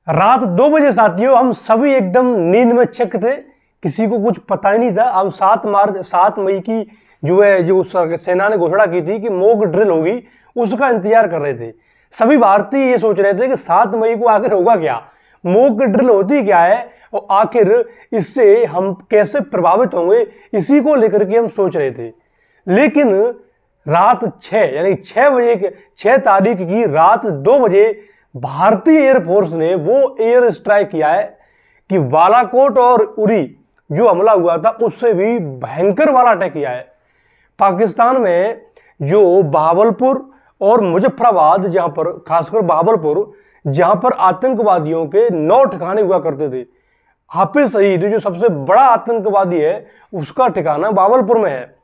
रात 2 बजे साथियों, हम सभी एकदम नींद में चक थे, किसी को कुछ पता ही नहीं था। हम 7 मई की जो सेना ने घोषणा की थी कि मॉक ड्रिल होगी, उसका इंतजार कर रहे थे। सभी भारतीय ये सोच रहे थे कि 7 मई को आखिर होगा क्या, मॉक ड्रिल होती क्या है और आखिर इससे हम कैसे प्रभावित होंगे, इसी को लेकर के हम सोच रहे थे। लेकिन रात 6 यानी 6 तारीख की रात 2 बजे भारतीय एयरफोर्स ने वो एयर स्ट्राइक किया है कि बालाकोट और उरी जो हमला हुआ था उससे भी भयंकर वाला अटैक किया है। पाकिस्तान में जो बहावलपुर और मुजफ्फराबाद, जहां पर खासकर बहावलपुर, जहां पर आतंकवादियों के 9 ठिकाने हुआ करते थे। हाफिज सईद जो सबसे बड़ा आतंकवादी है, उसका ठिकाना बहावलपुर में है।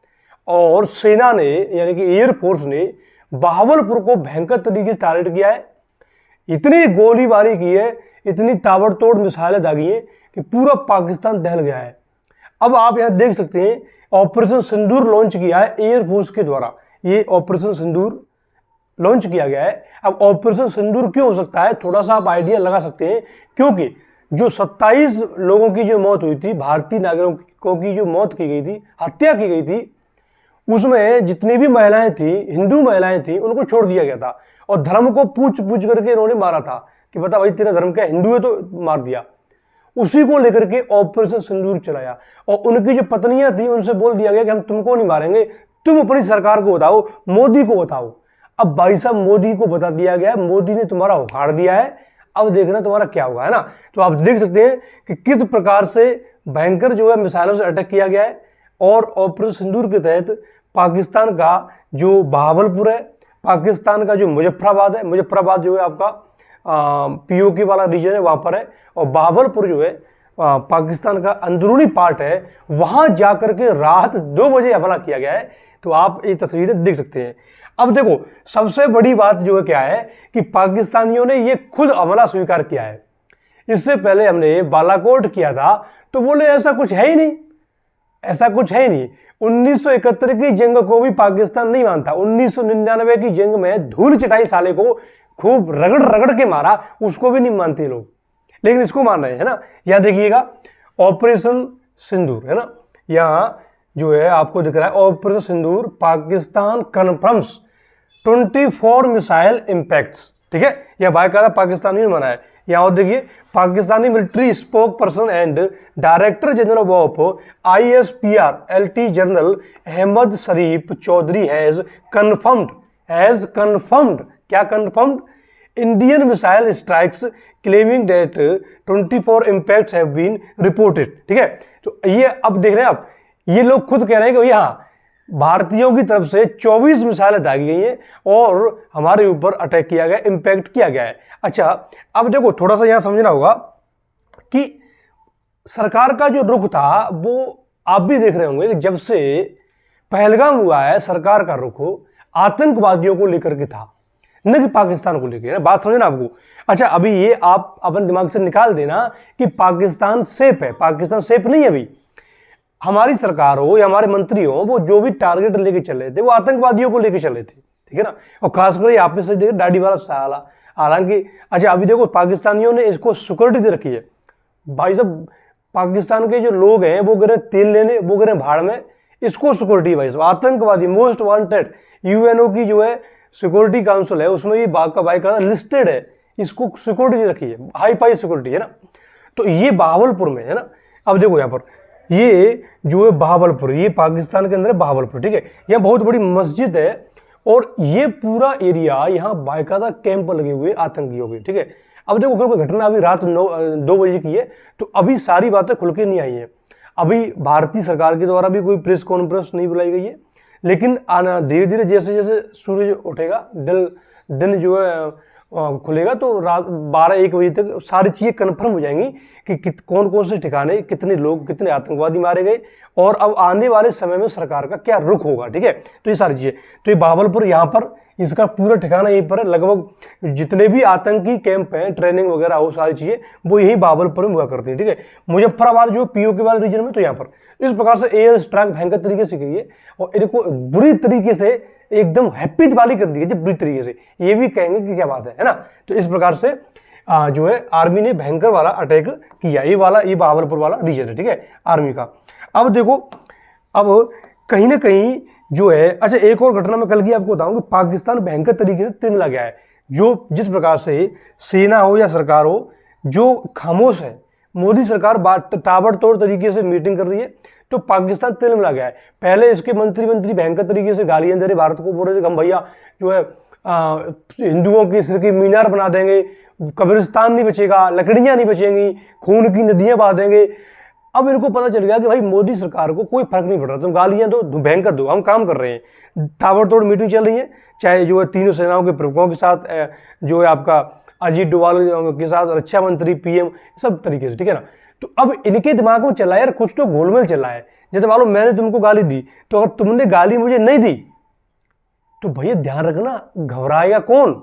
और सेना ने यानी कि एयरफोर्स ने बहावलपुर को भयंकर तरीके से टारगेट किया है। इतनी गोलीबारी की है, इतनी ताबड़तोड़ मिसाइलें दागी हैं कि पूरा पाकिस्तान दहल गया है। अब आप यहां देख सकते हैं ऑपरेशन सिंदूर लॉन्च किया है एयरफोर्स के द्वारा। ये ऑपरेशन सिंदूर लॉन्च किया गया है। अब ऑपरेशन सिंदूर क्यों हो सकता है, थोड़ा सा आप आइडिया लगा सकते हैं। क्योंकि जो 27 लोगों की जो मौत हुई थी, भारतीय नागरिकों की जो मौत की गई थी, हत्या की गई थी, उसमें जितनी भी महिलाएं थी, हिंदू महिलाएं थी, उनको छोड़ दिया गया था और धर्म को पूछ पूछ करके इन्होंने मारा था कि बता भाई तेरा धर्म क्या, हिंदू है तो मार दिया। उसी को लेकर के ऑपरेशन सिंदूर चलाया और उनकी जो पत्नियां थी उनसे बोल दिया गया कि हम तुमको नहीं मारेंगे, तुम अपनी सरकार को बताओ, मोदी को बताओ। अब भाई साहब मोदी को बता दिया गया, मोदी ने तुम्हारा उखाड़ दिया है, अब देखना तुम्हारा क्या होगा, है ना। तो आप देख सकते हैं कि किस प्रकार से भयंकर जो है मिसाइलों से अटैक किया गया है। और ऑपरेशन सिंदूर के तहत पाकिस्तान का जो बहावलपुर है, पाकिस्तान का जो मुजफ्फराबाद है, मुजफ्फराबाद जो है आपका पीओके वाला रीजन है, वहाँ पर है। और बहावलपुर जो है पाकिस्तान का अंदरूनी पार्ट है, वहाँ जाकर के रात 2 बजे हमला किया गया है। तो आप ये तस्वीरें देख सकते हैं। अब देखो सबसे बड़ी बात जो है क्या है कि पाकिस्तानियों ने ये खुद हमला स्वीकार किया है। इससे पहले हमने बालाकोट किया था तो बोले ऐसा कुछ है ही नहीं, ऐसा कुछ है ही नहीं। 1971 की जंग को भी पाकिस्तान नहीं मानता। 1999 की जंग में धूल चटाई साले को खूब रगड़ रगड़ के मारा, उसको भी नहीं मानते लोग, लेकिन इसको मान रहे हैं, है ना। यहां देखिएगा ऑपरेशन सिंदूर, है ना, यहां जो है आपको दिख रहा है ऑपरेशन सिंदूर, पाकिस्तान कन्फर्म्स 24 मिसाइल इंपैक्ट्स, ठीक है। यह बाकायदा पाकिस्तानी ने माना है। यहाँ और देखिए Pakistani military spoke person and director general of ISPR LT general Ahmed Sharif Chaudhry has confirmed क्या confirmed Indian missile strikes claiming that 24 impacts have been reported, ठीक है। तो ये अब देख रहे हैं आप, ये लोग खुद कह रहे हैं कि यहाँ भारतीयों की तरफ से 24 मिसाइलें दागी गई हैं और हमारे ऊपर अटैक किया गया, इंपैक्ट किया गया है। अच्छा अब देखो थोड़ा सा यहां समझना होगा कि सरकार का जो रुख था वो आप भी देख रहे होंगे कि जब से पहलगाम हुआ है, सरकार का रुख आतंकवादियों को लेकर के था, न कि पाकिस्तान को लेकर। बात समझना आपको। अच्छा अभी ये आप अपने दिमाग से निकाल देना कि पाकिस्तान सेफ है, पाकिस्तान सेफ नहीं है। अभी हमारी सरकार हो या हमारे मंत्री हो, वो जो भी टारगेट लेके चल रहे थे वो आतंकवादियों को लेके चल रहे थे, ठीक है ना। और खासकर आप में से देखिए दाढ़ी वाला साला, हालांकि अच्छा अभी देखो पाकिस्तानियों ने इसको सिक्योरिटी दे रखी है। भाई साहब पाकिस्तान के जो लोग हैं वो गिरे तेल लेने, वो गिरे भाड़ में, इसको सिक्योरिटी भाई साहब। आतंकवादी मोस्ट वांटेड UNO की जो है सिक्योरिटी काउंसिल है, उसमें भी बाकायदा लिस्टेड है, इसको सिक्योरिटी दे रखी है, हाई फाई सिक्योरिटी, है ना। तो ये बहावलपुर में है ना। अब देखो यहाँ पर ये जो है बहावलपुर, ये पाकिस्तान के अंदर बहावलपुर, ठीक है। यहाँ बहुत बड़ी मस्जिद है और ये पूरा एरिया यहाँ बाकायदा कैंप लगे हुए आतंकियों के, ठीक है। अब देखो कोई घटना अभी रात 2 बजे की है, तो अभी सारी बातें खुल के नहीं आई हैं। अभी भारतीय सरकार के द्वारा भी कोई प्रेस कॉन्फ्रेंस नहीं बुलाई गई है, लेकिन आना धीरे धीरे जैसे जैसे सूरज उठेगा, दिन जो है खुलेगा, तो रात 12-1 बजे तक सारी चीज़ें कन्फर्म हो जाएंगी कि कौन कौन से ठिकाने, कितने लोग, कितने आतंकवादी मारे गए और अब आने वाले समय में सरकार का क्या रुख होगा, ठीक है। तो ये सारी चीज़ें, तो ये बहावलपुर यहाँ पर इसका पूरा ठिकाना यहीं पर है। लगभग जितने भी आतंकी कैंप हैं, ट्रेनिंग वगैरह हो, सारी चीज़ें वो यही बहावलपुर में हुआ करती है, ठीक है। मुजफ्फराबाद जो POK वाले रीजन में, तो यहाँ पर इस प्रकार से एयर स्ट्राइक भयंकर तरीके से की है और इनको बुरी तरीके से एकदम हैप्पी दिवाली कर दी है, बुरी तरीके से, ये भी कहेंगे कि क्या बात है ना। तो इस प्रकार से जो है आर्मी ने भयंकर वाला अटैक किया। ये बहावलपुर वाला रीजन है, ठीक है, आर्मी का। अब देखो, अब कहीं ना कहीं जो है, अच्छा एक और घटना मैं कल की आपको बताऊं कि पाकिस्तान भयंकर तरीके से तिनला गया है। जो जिस प्रकार से सेना हो या सरकार हो जो खामोश है, मोदी सरकार ताबड़तोड़ तरीके से मीटिंग कर रही है, तो पाकिस्तान तिलमिला गया है। पहले इसके मंत्री भयंकर तरीके से गालियां दे रहे भारत को, बोल रहे थे हम भैया जो है हिंदुओं के सिर की मीनार बना देंगे, कब्रिस्तान नहीं बचेगा, लकड़ियां नहीं बचेंगी, खून की नदियां बहा देंगे। अब इनको पता चल गया कि भाई मोदी सरकार को कोई फर्क नहीं पड़ रहा, तुम गालियां दो, भयंकर दो, हम काम कर रहे हैं। ताबड़तोड़ मीटिंग चल रही है, चाहे जो है तीनों सेनाओं के प्रमुखों के साथ, जो है आपका अजीत डोभाल के साथ, रक्षा मंत्री, पीएम, सब तरीके से, ठीक है ना। तो अब इनके दिमाग में चला यार कुछ तो गोलमेल चला है। जैसे मालूम मैंने तुमको गाली दी, तो अगर तुमने गाली मुझे नहीं दी तो भैया ध्यान रखना, घबराएगा कौन?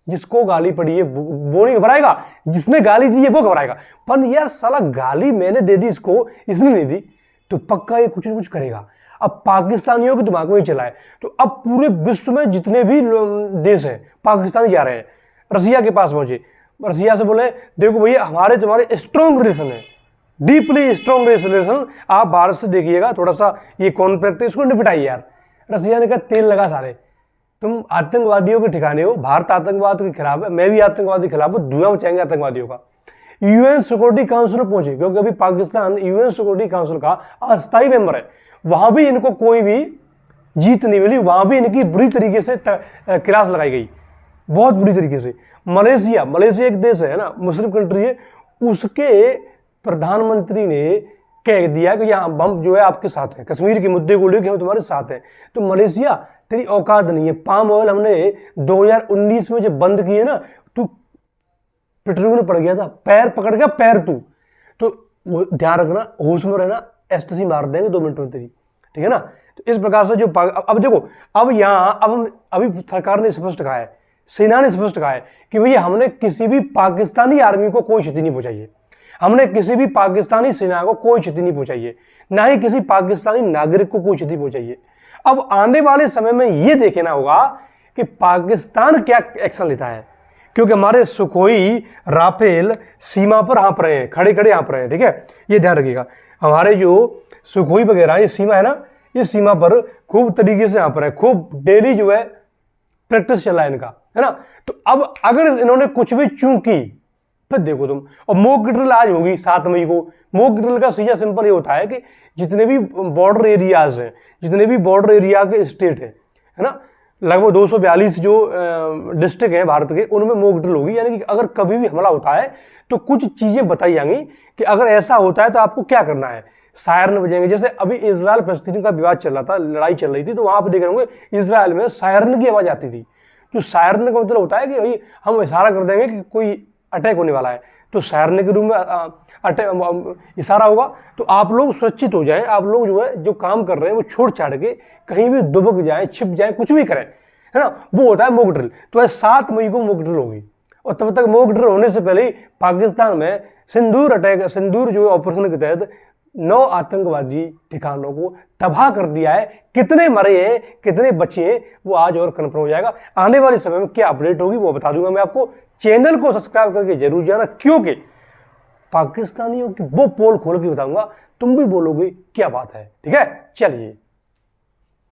जिसको गाली पड़ी है वो नहीं घबराएगा, जिसने गाली दी है वो घबराएगा। पर यार साला गाली मैंने दे दी इसको, इसने नहीं दी, तो पक्का ये कुछ न कुछ करेगा। अब पाकिस्तानियों के दिमाग में ही चला है। तो अब पूरे विश्व में जितने भी देश हैं पाकिस्तानी जा रहे हैं, रसिया के पास पहुंचे, रसिया से बोले देखो भैया हमारे तुम्हारे स्ट्रॉन्ग रिलेशन है, डीपली स्ट्रॉन्ग रिलेशन, आप भारत से देखिएगा थोड़ा सा ये कॉन्फ्लिक्ट इसको निपटाइए यार। रसिया ने कहा तेल लगा सारे, तुम आतंकवादियों के ठिकाने हो, भारत आतंकवाद के खिलाफ है, मैं भी आतंकवाद के खिलाफ हूं, धुआं मचाएंगे आतंकवादियों का। यूएन सिक्योरिटी काउंसिल में पहुंचे, क्योंकि अभी पाकिस्तान यूएन सिक्योरिटी काउंसिल का अस्थायी मेंबर है, वहां भी इनको कोई भी जीत नहीं मिली, वहां भी इनकी बुरी तरीके से क्लास लगाई गई, बहुत बुरी तरीके से। मलेशिया एक देश है ना, मुस्लिम कंट्री है, उसके प्रधानमंत्री ने कह दिया कि यहाँ हम जो है आपके साथ हैं, कश्मीर के मुद्दे को लेकर हम तुम्हारे साथ हैं। तो मलेशिया तेरी औकात नहीं है, पाम ऑयल हमने 2019 में जब बंद किए ना, तू पेट्रोल में पड़ गया था, पैर पकड़ गया पैर तू। तो वो ध्यान रखना, होश में रहना, एसटीसी मार देंगे 2 मिनट में तेरी, ठीक है ना। तो इस प्रकार से जो अब देखो, अब यहाँ अब अभी सरकार ने स्पष्ट कहा है, सेना ने स्पष्ट कहा है कि भैया हमने किसी भी पाकिस्तानी आर्मी को कोई क्षति नहीं पहुंचाई है, हमने किसी भी पाकिस्तानी सेना को कोई क्षति नहीं पहुंचाई है, ना ही किसी पाकिस्तानी नागरिक को कोई क्षति पहुंचाई है। अब आने वाले समय में यह देखना होगा कि पाकिस्तान क्या एक्शन लेता है, क्योंकि हमारे सुखोई, राफेल सीमा पर हाँप रहे हैं, खड़े खड़े हाँप रहे हैं, ठीक है, ये ध्यान रखिएगा। हमारे जो सुखोई वगैरह ये सीमा है ना, ये सीमा पर खूब तरीके से हाँप रहे हैं, खूब डेली जो है प्रैक्टिस चला है इनका, है ना। तो अब अगर इन्होंने कुछ भी चूक की फिर देखो तुम। और मॉक ड्रिल आज होगी 7 मई को। मॉक ड्रिल का सीधा सिंपल ये होता है कि जितने भी बॉर्डर एरियाज हैं, जितने भी बॉर्डर एरिया के स्टेट है ना, लगभग 242 जो डिस्ट्रिक्ट हैं भारत के, उनमें मॉक ड्रिल होगी। यानी कि अगर कभी भी हमला होता है तो कुछ चीजें बताई जाएंगी कि अगर ऐसा होता है तो आपको क्या करना है। सायरन बजेंगे, जैसे अभी इजराइल फलस्तीन का विवाद चल रहा था, लड़ाई चल रही थी, तो वहां पर देख रहे होंगे इजराइल में सायरन की आवाज आती थी। जो सायरन का मतलब होता है कि भाई हम इशारा कर देंगे कि कोई अटैक होने वाला है, तो सायरन के रूम में इशारा होगा, तो आप लोग सुरक्षित हो जाएं, आप लोग जो है जो काम कर रहे हैं वो छोड़ छाड़ के कहीं भी दुबक जाएं, छिप जाएं, कुछ भी करें, है ना, वो होता है मॉक ड्रिल। तो 7 मई को मॉक ड्रिल होगी, और तब तक मॉक ड्रिल होने से पहले ही पाकिस्तान में सिंदूर जो ऑपरेशन के तहत 9 आतंकवादी ठिकानों को तबाह कर दिया है। कितने मरे हैं, कितने बचे हैं, वो आज और कन्फर्म हो जाएगा। आने वाले समय में क्या अपडेट होगी वो बता दूंगा मैं आपको। चैनल को सब्सक्राइब करके जरूर जाना, क्योंकि पाकिस्तानियों की वो पोल खोल के बताऊंगा, तुम भी बोलोगे क्या बात है, ठीक है। चलिए।